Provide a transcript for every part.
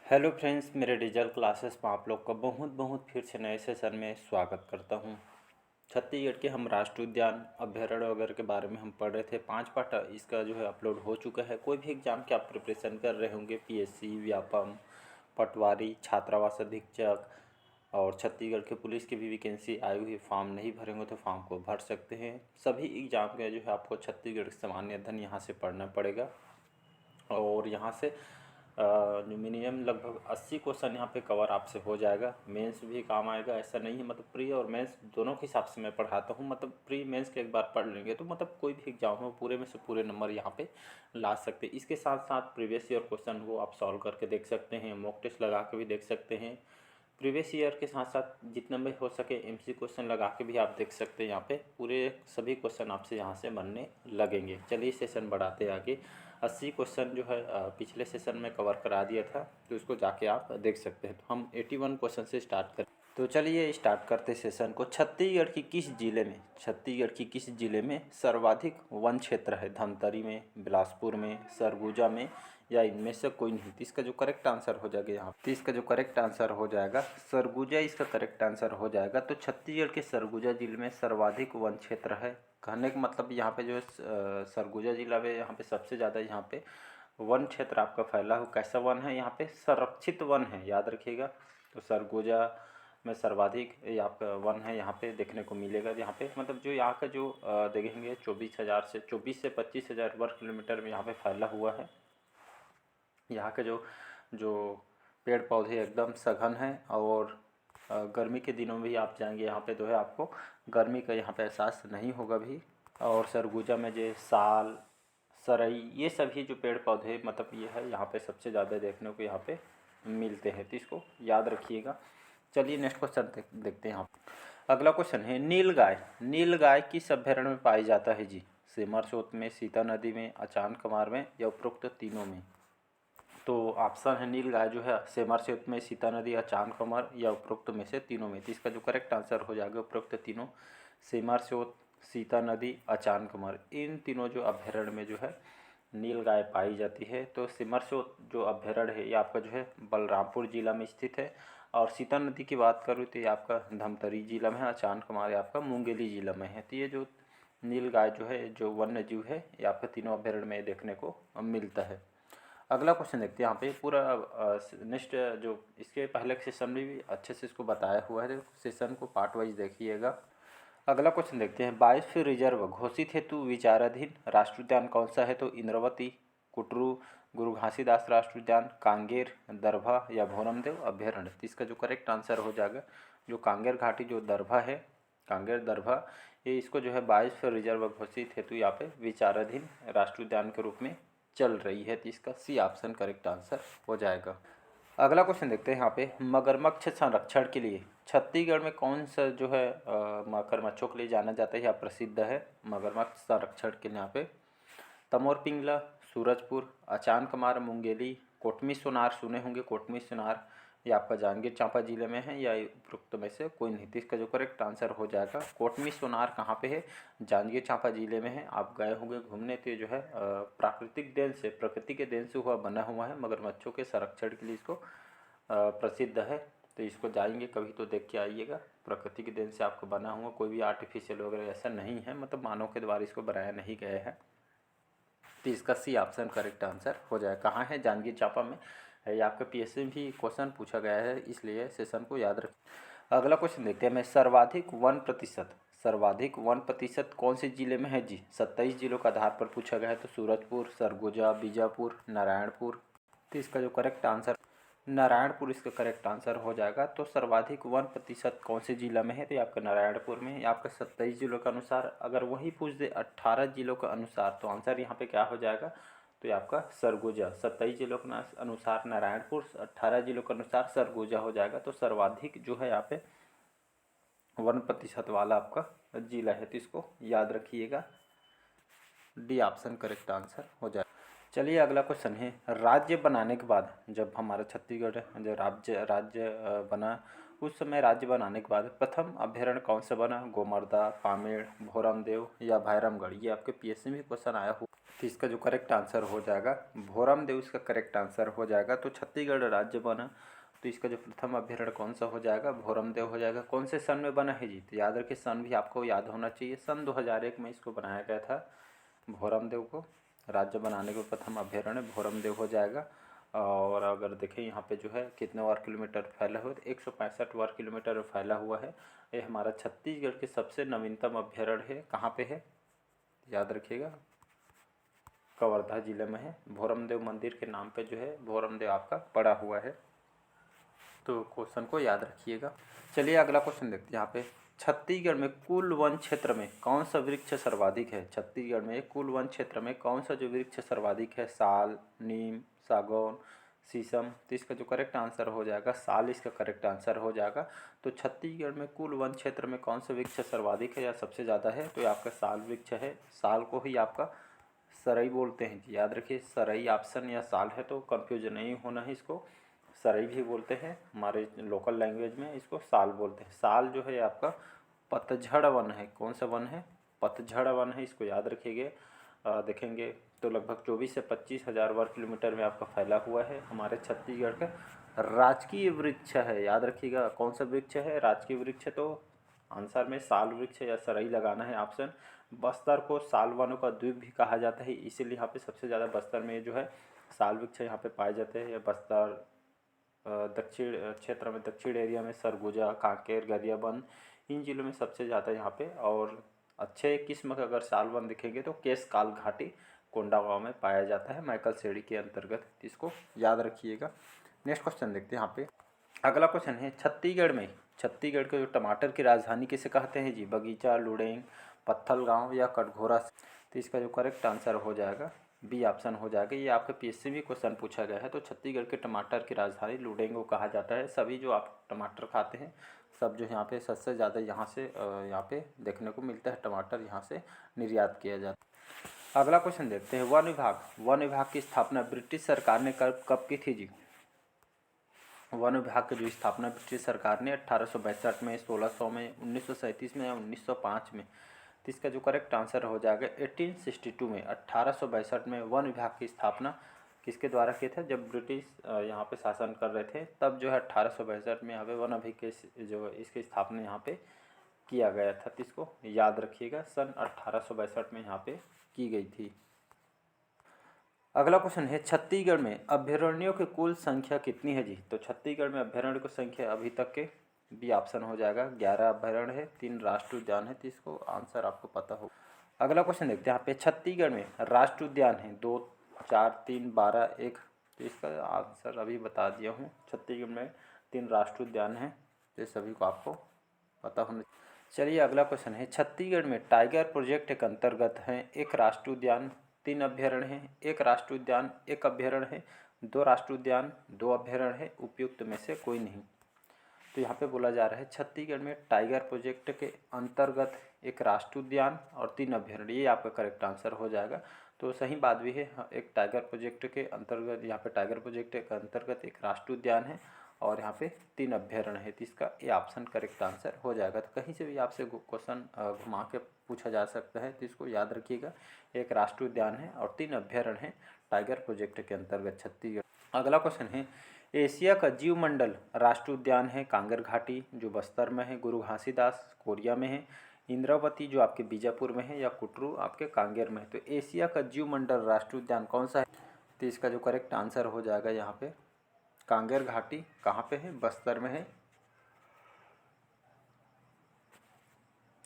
Hello friends, मेरे digital classes में आप लोग का बहुत बहुत फिर से नए सेशन में स्वागत करता हूं। छत्तीसगढ़ के हम राष्ट्रीय उद्यान अभ्यारण्य वगैरह के बारे में हम पढ़ रहे थे। 5 पार्ट इसका जो है अपलोड हो चुका है। कोई भी एग्ज़ाम के आप प्रिपरेशन कर रहे होंगे, पीएससी, व्यापम, पटवारी, छात्रावास अधीक्षक और छत्तीसगढ़ के पुलिस की भी वैकेंसी आई हुई। फॉर्म नहीं भरेंगे तो फॉर्म को भर सकते हैं। सभी एग्ज़ाम का जो है आपको छत्तीसगढ़ सामान्य अध्ययन यहाँ से पढ़ना पड़ेगा और यहाँ से जो मिनिमम लगभग 80 क्वेश्चन यहाँ पे कवर आपसे हो जाएगा। मेंस भी काम आएगा, ऐसा नहीं है। मतलब प्री और मेंस दोनों के हिसाब से मैं पढ़ाता हूँ। मतलब प्री मेंस के एक बार पढ़ लेंगे तो मतलब कोई भी एग्जाम हो पूरे में से पूरे नंबर यहाँ पे ला सकते हैं। इसके साथ साथ प्रीवियस ईयर क्वेश्चन को आप सॉल्व करके देख सकते हैं, मॉक टेस्ट लगा के भी देख सकते हैं। प्रीवियस ईयर के साथ साथ जितना भी हो सके एमसी क्वेश्चन लगा के भी आप देख सकते हैं। यहाँ पे पूरे सभी क्वेश्चन आपसे यहाँ से बनने लगेंगे। चलिए सेशन बढ़ाते आगे। 80 क्वेश्चन जो है पिछले सेशन में कवर करा दिया था, तो उसको जाके आप देख सकते हैं। तो हम 81 क्वेश्चन से स्टार्ट करें। तो चलिए स्टार्ट करते सेशन को। छत्तीसगढ़ की किस जिले में सर्वाधिक वन क्षेत्र है? धमतरी में, बिलासपुर में, सरगुजा में या इनमें से कोई नहीं? तो इसका जो करेक्ट आंसर हो जाएगा यहाँ, तो इसका जो करेक्ट आंसर हो जाएगा सरगुजा, इसका करेक्ट आंसर हो जाएगा। तो छत्तीसगढ़ के सरगुजा जिले में सर्वाधिक वन क्षेत्र है। कहने का मतलब यहाँ पे जो है सरगुजा जिला में यहाँ पे सबसे ज़्यादा यहाँ पे वन क्षेत्र आपका फैला हुआ। कैसा वन है? यहाँ पे संरक्षित वन है, याद रखिएगा। तो सरगुजा में सर्वाधिक ये आपका वन है यहाँ पे देखने को मिलेगा। यहाँ पे मतलब जो यहाँ का जो देखेंगे 24 से 25,000 वर्ग किलोमीटर में यहाँ पे फैला हुआ है। यहाँ के जो जो पेड़ पौधे एकदम सघन हैं और गर्मी के दिनों में भी आप जाएंगे यहाँ पे जो है आपको गर्मी का यहाँ पे एहसास नहीं होगा भी। और सरगुजा में जो साल, सरई, ये सभी जो पेड़ पौधे मतलब ये है यहाँ पे सबसे ज़्यादा देखने को यहाँ पे मिलते हैं। तो इसको याद रखिएगा। चलिए नेक्स्ट क्वेश्चन देखते हैं यहाँ पे। अगला क्वेश्चन है नीलगाय किस अभ्यारण्य में पाई जाता है जी? सेमरसोत में, सीता नदी में, अचान कमार में या उपरोक्त तीनों में? तो ऑप्शन है नीलगाय जो है सेमरसोत में, सीता नदी, अचान कमर या उपरोक्त में से तीनों में। तो इसका जो करेक्ट आंसर हो जाएगा उपरोक्त तीनों। सेमरसोत, सीता नदी, अचान कमर, इन तीनों जो अभ्यारण्य में जो है नीलगाय पाई जाती है। तो सेमरसोत जो अभ्यारण्य है ये आपका जो है बलरामपुर जिला में स्थित है। और सीता नदी की बात करूँ तो ये आपका धमतरी जिला में है। अचान कमार ये आपका मुंगेली जिला में है। तो ये जो नीलगाय जो है जो वन्य जीव है ये आपके तीनों अभ्यारण्य में देखने को मिलता है। अगला क्वेश्चन देखते हैं यहाँ पे। पूरा नेक्स्ट जो इसके पहले के सेशन में भी अच्छे से इसको बताया हुआ है, सेशन को पार्ट वाइज देखिएगा। अगला क्वेश्चन देखते हैं। बायोस्फीयर रिजर्व घोषित हेतु विचाराधीन राष्ट्रीय उद्यान कौन सा है? तो इंद्रावती, कुटरू, गुरु घासीदास राष्ट्रीय उद्यान, कांगेर, दरभा या भौरमदेव अभ्यारण्य? तो इसका जो करेक्ट आंसर हो जाएगा जो कांगेर घाटी जो दरभा है, कांगेर दरभा, ये इसको जो है बायोस्फीयर रिजर्व घोषित हेतु यहाँ पे विचाराधीन राष्ट्रीय उद्यान के रूप में चल रही है। तो इसका सी ऑप्शन करेक्ट आंसर हो जाएगा। अगला क्वेश्चन देखते हैं यहाँ पे। मगरमच्छ संरक्षण के लिए छत्तीसगढ़ में कौन सा जो है मगरमच्छों के लिए जाना जाता है या प्रसिद्ध है? मगरमच्छ संरक्षण के लिए यहाँ पे तमोर पिंगला, सूरजपुर, अचान कमार, मुंगेली, कोटमी सोनार सुने होंगे। कोटमी सोनार ये आपका जांजगीर चांपा जिले में है या उपरोक्त में से कोई नहीं? तो इसका जो करेक्ट आंसर हो जाएगा कोटमी सोनार कहाँ पे है? जांजगीर चांपा जिले में है। आप गए होंगे घूमने तो जो है प्राकृतिक देन से, प्रकृति के देन से हुआ बना हुआ है। मगरमच्छों के संरक्षण के लिए इसको प्रसिद्ध है। तो इसको जाएंगे कभी तो देख के आइएगा। प्रकृति के देन से आपको बना हुआ, कोई भी आर्टिफिशियल वगैरह ऐसा नहीं है, मतलब मानव के द्वारा इसको बनाया नहीं गया है। तो इसका सी ऑप्शन करेक्ट आंसर हो जाए। कहाँ है? जांजगीर चांपा में है। ये आपका पीएससी में भी क्वेश्चन पूछा गया है, इसलिए सेशन को याद रखें। अगला क्वेश्चन देखते हैं। मैं सर्वाधिक वन प्रतिशत कौन से जिले में है जी? 27 जिलों का आधार पर पूछा गया है। तो सूरजपुर, सरगुजा, बीजापुर, नारायणपुर। तो इसका जो करेक्ट आंसर नारायणपुर इसका करेक्ट आंसर हो जाएगा। तो सर्वाधिक 1% कौन से जिला में है? तो ये आपका नारायणपुर में है। आपका 27 जिलों के अनुसार अगर वही पूछ दे 18 जिलों के अनुसार तो आंसर यहाँ पे क्या हो जाएगा? तो ये आपका सरगुजा। 27 जिलों के अनुसार नारायणपुर, 18 जिलों के अनुसार सरगुजा हो जाएगा। तो सर्वाधिक जो है यहाँ पे 1% वाला आपका जिला है। तो इसको याद रखिएगा। डी ऑप्शन करेक्ट आंसर हो जाएगा। चलिए अगला क्वेश्चन है। राज्य बनाने के बाद जब हमारा छत्तीसगढ़ जो राज्य बना, उस समय राज्य बनाने के बाद प्रथम अभ्यारण्य कौन सा बना? गोमर्दा, पामेड़, भोरमदेव या भैरमगढ़? ये आपके पीएससी में क्वेश्चन आया हुआ। तो इसका जो करेक्ट आंसर हो जाएगा भोरम देव इसका करेक्ट आंसर हो जाएगा। तो छत्तीसगढ़ राज्य बना तो इसका जो प्रथम अभ्यारण्य कौन सा हो जाएगा, भोरम देव हो जाएगा। कौन से सन में बना है जी, तो याद रखिए सन भी आपको याद होना चाहिए। सन 2001 में इसको बनाया गया था भोरम देव को। राज्य बनाने के प्रथम अभ्यारण्य भोरम देव हो जाएगा। और अगर देखें यहाँ पे जो है कितने वर्ग किलोमीटर फैला हुआ है, तो 165 वर्ग किलोमीटर फैला हुआ है। ये हमारा छत्तीसगढ़ के सबसे नवीनतम अभ्यारण्य है। कहाँ पे है याद रखिएगा, कवर्धा जिले में है। भोरमदेव मंदिर के नाम पे जो है भोरमदेव आपका पड़ा हुआ है। तो क्वेश्चन को याद रखिएगा। चलिए अगला क्वेश्चन देखते हैं। यहाँ पे छत्तीसगढ़ में कुल वन क्षेत्र में कौन सा वृक्ष सर्वाधिक है। छत्तीसगढ़ में कुल वन क्षेत्र में कौन सा जो वृक्ष सर्वाधिक है, साल, नीम, सागौन, शीशम। तो इसका जो करेक्ट आंसर हो जाएगा साल इसका करेक्ट आंसर हो जाएगा। तो छत्तीसगढ़ में कुल वन क्षेत्र में कौन सा वृक्ष सर्वाधिक है या सबसे ज़्यादा है, तो ये आपका साल वृक्ष है। साल को ही आपका सरई बोलते हैं जी, याद रखिए सरई ऑप्शन या साल है, तो कंफ्यूज नहीं होना है। इसको सरई भी बोलते हैं, हमारे लोकल लैंग्वेज में इसको साल बोलते हैं। साल जो है आपका पतझड़ वन है। कौन सा वन है, पतझड़ वन है, इसको याद रखिएगा। देखेंगे तो लगभग 24 से 25 हज़ार वर्ग किलोमीटर में आपका फैला हुआ है। हमारे छत्तीसगढ़ का राजकीय वृक्ष है, याद रखिएगा। कौन सा वृक्ष है, राजकीय वृक्ष। तो आंसर में साल वृक्ष या सरई लगाना है ऑप्शन। बस्तर को साल वनों का द्वीप भी कहा जाता है, इसीलिए यहाँ पे सबसे ज़्यादा बस्तर में जो है साल वृक्ष यहाँ पे पाए जाते हैं। बस्तर दक्षिण क्षेत्र में, दक्षिण एरिया में सरगुजा, कांकेर, गरियाबंद, इन जिलों में सबसे ज़्यादा यहाँ पे। और अच्छे किस्म का अगर सालवन दिखेंगे तो केशकाल घाटी कोंडागांव में पाया जाता है, माइकल सेड़ी के अंतर्गत। इसको याद रखिएगा। नेक्स्ट क्वेश्चन देखते हैं। यहाँ पे अगला क्वेश्चन है छत्तीसगढ़ के जो टमाटर की राजधानी किसे कहते हैं जी, बगीचा, लुडेंग, पत्थलगांव या कटघोरा। तो इसका जो करेक्ट आंसर हो जाएगा बी ऑप्शन हो जाएगा। ये आपके पीएससी में क्वेश्चन पूछा गया है। तो छत्तीसगढ़ के टमाटर की राजधानी लुडेंग को कहा जाता है। सभी जो आप टमाटर खाते हैं सब जो यहाँ पे सबसे ज़्यादा यहाँ पे देखने को मिलता है। टमाटर यहाँ से निर्यात किया जाता है। अगला क्वेश्चन देखते हैं। वन विभाग की स्थापना ब्रिटिश सरकार ने कब की थी जी। वन विभाग की जो स्थापना ब्रिटिश सरकार ने 1862 में, 1600 में, 1937 में या 1905 में। तो इसका जो करेक्ट आंसर हो जाएगा 1862 में। 1862 में वन विभाग की स्थापना किसके द्वारा किए थे, जब ब्रिटिश यहाँ पे शासन कर रहे थे, तब जो है 1862 में यहाँ पे वन विभाग के जो इसकी स्थापना यहाँ पे किया गया था। तो इसको याद रखिएगा, सन 1862 में यहाँ पे की गई थी। अगला क्वेश्चन है छत्तीसगढ़ में अभ्यारण्यों की कुल संख्या कितनी है जी। तो छत्तीसगढ़ में अभ्यारण्य की संख्या अभी तक के बी ऑप्शन हो जाएगा 11 अभ्यारण्य है, 3 राष्ट्रीय उद्यान है। तो इसको आंसर आपको पता हो। अगला क्वेश्चन देखते हैं। यहाँ पे छत्तीसगढ़ में राष्ट्रीय उद्यान है 2, 4, 3, 12, 1। तो इसका आंसर अभी बता दिया हूँ। छत्तीसगढ़ में 3 राष्ट्रीय उद्यान हैं, ये सभी को आपको पता होना। चलिए अगला क्वेश्चन है छत्तीसगढ़ में टाइगर प्रोजेक्ट के अंतर्गत है 1 राष्ट्रीय उद्यान, 3 अभ्यारण्य है, 1 राष्ट्रीय उद्यान, 1 अभ्यारण्य है, 2 राष्ट्रीय उद्यान, 2 अभ्यारण्य है, उपयुक्त में से कोई नहीं। तो यहाँ पे बोला जा रहा है छत्तीसगढ़ में टाइगर प्रोजेक्ट के अंतर्गत 1 राष्ट्रीय उद्यान और 3 अभ्यारण्य, ये आपका करेक्ट आंसर हो जाएगा। तो सही बात भी है, एक टाइगर प्रोजेक्ट के अंतर्गत, यहाँ पे टाइगर प्रोजेक्ट के अंतर्गत 1 राष्ट्रीय उद्यान है और यहाँ पे 3 अभ्यारण्य है। तो इसका ये ऑप्शन करेक्ट आंसर हो जाएगा। तो कहीं से भी आपसे क्वेश्चन घुमा के पूछा जा सकता है, तो इसको याद रखिएगा। 1 राष्ट्रीय उद्यान है और 3 अभ्यारण्य है टाइगर प्रोजेक्ट के अंतर्गत छत्तीसगढ़। अगला क्वेश्चन है एशिया का जीवमंडल राष्ट्रीय उद्यान है कांगर घाटी जो बस्तर में है, गुरु घासीदास कोरिया में है, इंद्रावती जो आपके बीजापुर में है, या कुटरू आपके कांगेर में है। तो एशिया का जीवमंडल राष्ट्रीय उद्यान कौन सा है, तो इसका जो करेक्ट आंसर हो जाएगा यहाँ पे कांगेर घाटी। कहाँ पे है, बस्तर में है।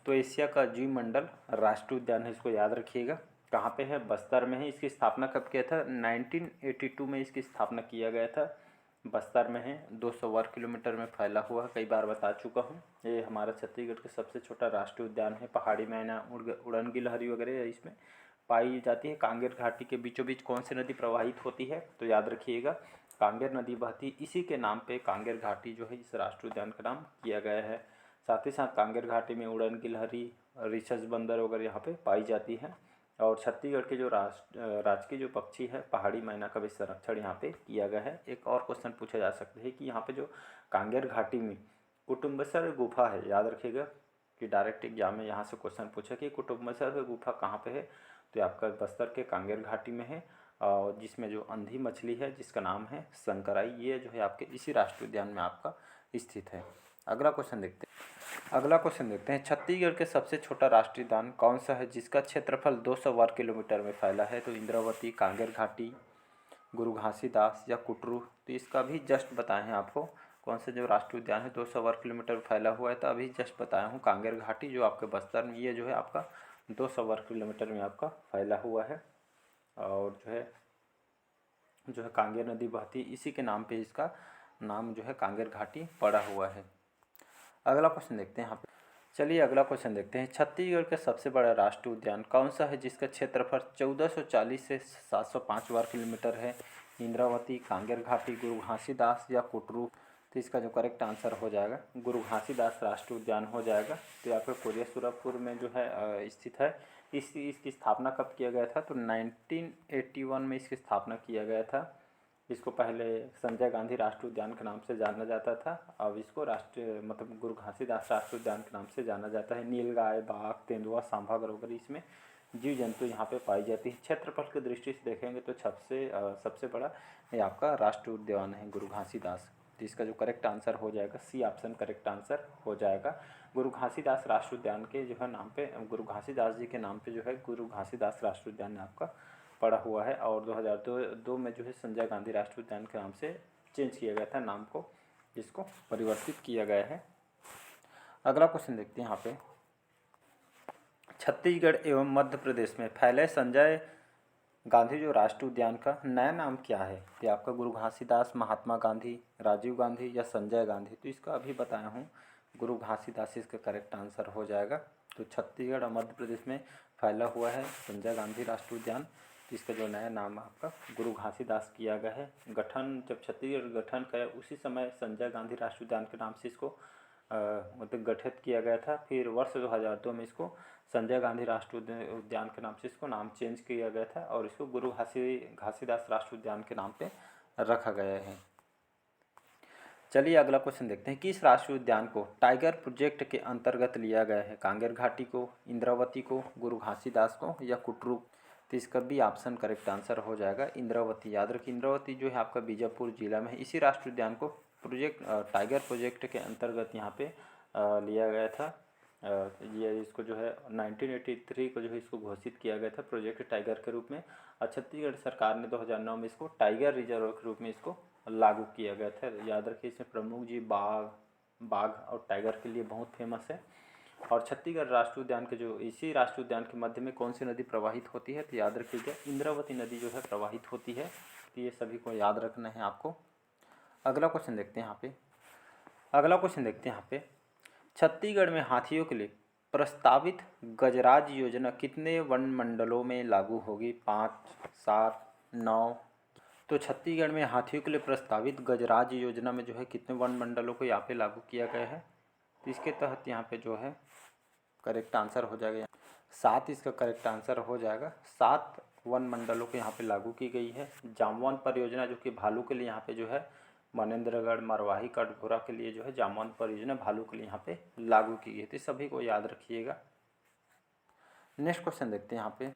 तो एशिया का जीवमंडल राष्ट्रीय उद्यान है, इसको याद रखिएगा। कहाँ पे है, बस्तर में है। इसकी स्थापना कब किया था, 1982 में इसकी स्थापना किया गया था। बस्तर में है, 200 वर्ग किलोमीटर में फैला हुआ, कई बार बता चुका हूँ। ये हमारा छत्तीसगढ़ का सबसे छोटा राष्ट्रीय उद्यान है। पहाड़ी मैना, उड़न गिलहरी वगैरह इसमें पाई जाती है। कांगेर घाटी के बीचों बीच कौन सी नदी प्रवाहित होती है, तो याद रखिएगा कांगेर नदी बहती, इसी के नाम पे कांगेर घाटी जो है इस राष्ट्रीय उद्यान का नाम किया गया है। साथ ही साथ कांगेर घाटी में उड़न गिलहरी, रिसर्च बंदर वगैरह यहाँ पे पाई जाती है। और छत्तीसगढ़ के जो राजकीय जो पक्षी है पहाड़ी मैना का भी संरक्षण यहाँ पे किया गया है। एक और क्वेश्चन पूछा जा सकता है कि यहाँ पे जो कांगेर घाटी में कुटुम्बसर गुफा है, याद रखिएगा कि डायरेक्ट एग्जाम में यहाँ से क्वेश्चन पूछा कि कुटुम्बसर गुफा कहाँ पे है। तो ये आपका बस्तर के कांगेर घाटी में है, और जिसमें जो अंधी मछली है जिसका नाम है संकराई, ये जो है आपके इसी राष्ट्रीय उद्यान में आपका स्थित है। अगला क्वेश्चन देखते हैं छत्तीसगढ़ के सबसे छोटा राष्ट्रीय उद्यान कौन सा है जिसका क्षेत्रफल 200 वर्ग किलोमीटर में फैला है? तो इंद्रावती, कांगेर घाटी, गुरु घासीदास या कुटरू। तो इसका भी जस्ट बताए हैं आपको कौन सा जो राष्ट्रीय उद्यान है 200 वर्ग किलोमीटर फैला हुआ है। तो अभी जस्ट बताया हूँ कांगेर घाटी जो आपके बस्तर में, ये जो है आपका 200 वर्ग किलोमीटर में आपका फैला हुआ है, और जो है कांगेर नदी बहती इसी के नाम पे इसका नाम जो है कांगेर घाटी पड़ा हुआ है। अगला क्वेश्चन देखते हैं यहाँ पे। चलिए अगला क्वेश्चन देखते हैं छत्तीसगढ़ का सबसे बड़ा राष्ट्रीय उद्यान कौन सा है जिसका क्षेत्रफल 1440 से 705 वर्ग किलोमीटर है? इंद्रावती, कांगेर घाटी, गुरु घासीदास या कुटरू। तो इसका जो करेक्ट आंसर हो जाएगा गुरु घासीदास राष्ट्रीय उद्यान हो जाएगा। तो यहाँ पे कोरिया सुरपुर में जो है स्थित है। इसकी स्थापना कब किया गया था? तो 1981 में इसकी स्थापना किया गया था। इसको पहले संजय गांधी राष्ट्रीय उद्यान के नाम से जाना जाता था, अब इसको राष्ट्रीय मतलब गुरु घासीदास राष्ट्रीय उद्यान के नाम से जाना जाता है। नीलगाय, बाघ, तेंदुआ, सांभर वगैरह इसमें जीव जंतु यहाँ पे पाई जाती है। क्षेत्रफल की दृष्टि से देखेंगे तो सबसे बड़ा ये आपका राष्ट्रीय उद्यान है गुरु घासीदास। तो इसका जो करेक्ट आंसर हो जाएगा सी ऑप्शन करेक्ट आंसर हो जाएगा। गुरु घासीदास राष्ट्रीय उद्यान के जो है नाम पे, गुरु घासीदास जी के नाम पे जो है गुरु घासीदास राष्ट्रीय उद्यान आपका पड़ा हुआ है, और 2002 में जो है संजय गांधी राष्ट्रीय उद्यान के नाम से चेंज किया गया था नाम को, जिसको परिवर्तित किया गया है। अगला क्वेश्चन देखते हैं यहाँ पे छत्तीसगढ़ एवं मध्य प्रदेश में फैले संजय गांधी जो राष्ट्रीय उद्यान का नया नाम क्या है? ये आपका गुरु घासीदास, महात्मा गांधी, राजीव गांधी या संजय गांधी। तो इसका अभी बताया हूँ गुरु घासीदास इसका करेक्ट आंसर हो जाएगा। तो छत्तीसगढ़ और मध्य प्रदेश में फैला हुआ है संजय गांधी राष्ट्रीय उद्यान। तो इसका जो नया नाम आपका गुरु घासीदास किया गया है। गठन जब छत्तीसगढ़ गठन किया उसी समय संजय गांधी राष्ट्रीय उद्यान के नाम से इसको मतलब गठित किया गया था। फिर वर्ष 2002 में इसको संजय गांधी राष्ट्रीय उद्यान के नाम से इसको नाम चेंज किया गया था, और इसको गुरु घासीदास राष्ट्रीय उद्यान के नाम पे रखा गया है। चलिए अगला क्वेश्चन देखते हैं किस राष्ट्रीय उद्यान को टाइगर प्रोजेक्ट के अंतर्गत लिया गया है? कांगेर घाटी को, इंद्रावती को, गुरु घासीदास को या कुटरू। तो इसका भी ऑप्शन करेक्ट आंसर हो जाएगा इंद्रावती। याद रखिए इंद्रावती जो है आपका बीजापुर जिला में है। इसी राष्ट्रीय उद्यान को टाइगर प्रोजेक्ट के अंतर्गत यहाँ पे लिया गया था। ये इसको जो है 1983 को जो है इसको घोषित किया गया था प्रोजेक्ट टाइगर के रूप में, और छत्तीसगढ़ सरकार ने 2009 में इसको टाइगर रिजर्व के रूप में इसको लागू किया गया था। याद रखिए इसमें प्रमुख जी बाघ और टाइगर के लिए बहुत फेमस है। और छत्तीसगढ़ राष्ट्रीय उद्यान के जो इसी राष्ट्रीय उद्यान के मध्य में कौन सी नदी प्रवाहित होती है? तो याद रखिएगा इंद्रावती नदी जो है प्रवाहित होती है। तो ये सभी को याद रखना है आपको। अगला क्वेश्चन देखते हैं यहाँ पे छत्तीसगढ़ में हाथियों के लिए प्रस्तावित गजराज योजना कितने वन मंडलों में लागू होगी? 5, 7, 9। तो छत्तीसगढ़ में हाथियों के लिए प्रस्तावित गजराज योजना में जो है कितने वन मंडलों को यहाँ पे लागू किया गया है? तो इसके तहत यहाँ पे जो है करेक्ट आंसर हो जाएगा 7। इसका करेक्ट आंसर हो जाएगा 7 वन मंडलों को यहाँ पे लागू की गई है। जामवन परियोजना जो कि भालू के लिए यहाँ पे जो है मनेन्द्रगढ़, मरवाही, कटघोरा के लिए जो है जामवन परियोजना भालू के लिए यहाँ पे लागू की गई थी। सभी को याद रखिएगा। नेक्स्ट क्वेश्चन देखते हैं यहाँ पे।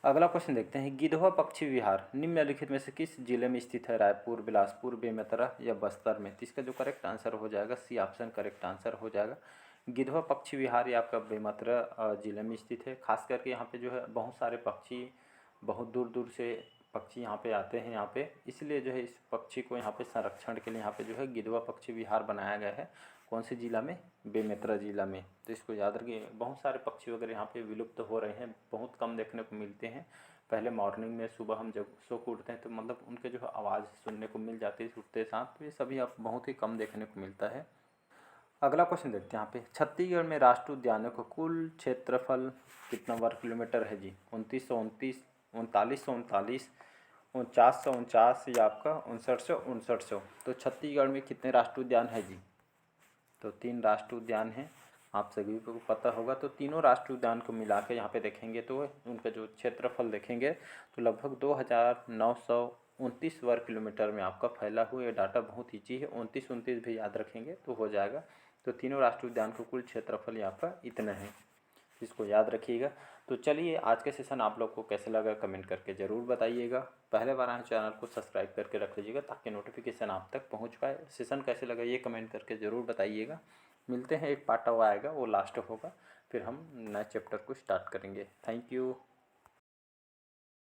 अगला क्वेश्चन देखते हैं गिधवा पक्षी विहार निम्नलिखित में से किस जिले में स्थित है? रायपुर, बिलासपुर, बेमेतरा या बस्तर में। तो इसका जो करेक्ट आंसर हो जाएगा सी ऑप्शन करेक्ट आंसर हो जाएगा। गिधवा पक्षी विहार ये आपका बेमेतरा जिले में स्थित है। खास करके यहाँ पे जो है बहुत सारे पक्षी, बहुत दूर दूर से पक्षी यहाँ पे आते हैं यहाँ पे, इसलिए जो है इस पक्षी को यहाँ पे संरक्षण के लिए यहाँ पे जो है गिधवा पक्षी विहार बनाया गया है। कौन से जिला में? बेमेतरा जिला में। तो इसको याद रखिए। बहुत सारे पक्षी वगैरह यहाँ पे विलुप्त हो रहे हैं, बहुत कम देखने को मिलते हैं। पहले मॉर्निंग में सुबह हम जब सो को उठते हैं तो मतलब उनके जो है आवाज़ सुनने को मिल जाती है उठते साथ, तो ये सभी अब बहुत ही कम देखने को मिलता है। अगला क्वेश्चन देखते हैं यहाँ पे छत्तीसगढ़ में राष्ट्रीय उद्यानों का कुल क्षेत्रफल कितना वर्ग किलोमीटर है जी? 2929, 3939, 4949 या आपका 5900। तो छत्तीसगढ़ में कितने राष्ट्रीय उद्यान है जी? तो 3 राष्ट्रीय उद्यान हैं, आप सभी को पता होगा। तो तीनों राष्ट्रीय उद्यान को मिला के यहाँ पे देखेंगे तो उनका जो क्षेत्रफल देखेंगे तो लगभग 2929 वर्ग किलोमीटर में आपका फैला हुआ। ये डाटा बहुत ईजी है, 29 भी याद रखेंगे तो हो जाएगा। तो तीनों राष्ट्रीय उद्यान का कुल क्षेत्रफल यहाँ पर इतना है। इसको याद रखिएगा। तो चलिए, आज के सेशन आप लोग को कैसे लगा कमेंट करके ज़रूर बताइएगा। पहले बार आए चैनल को सब्सक्राइब करके रख लीजिएगा ताकि नोटिफिकेशन आप तक पहुंच पाए। सेशन कैसे लगा ये कमेंट करके ज़रूर बताइएगा। मिलते हैं, एक पार्ट और आएगा, वो लास्ट होगा, फिर हम नए चैप्टर को स्टार्ट करेंगे। Thank you.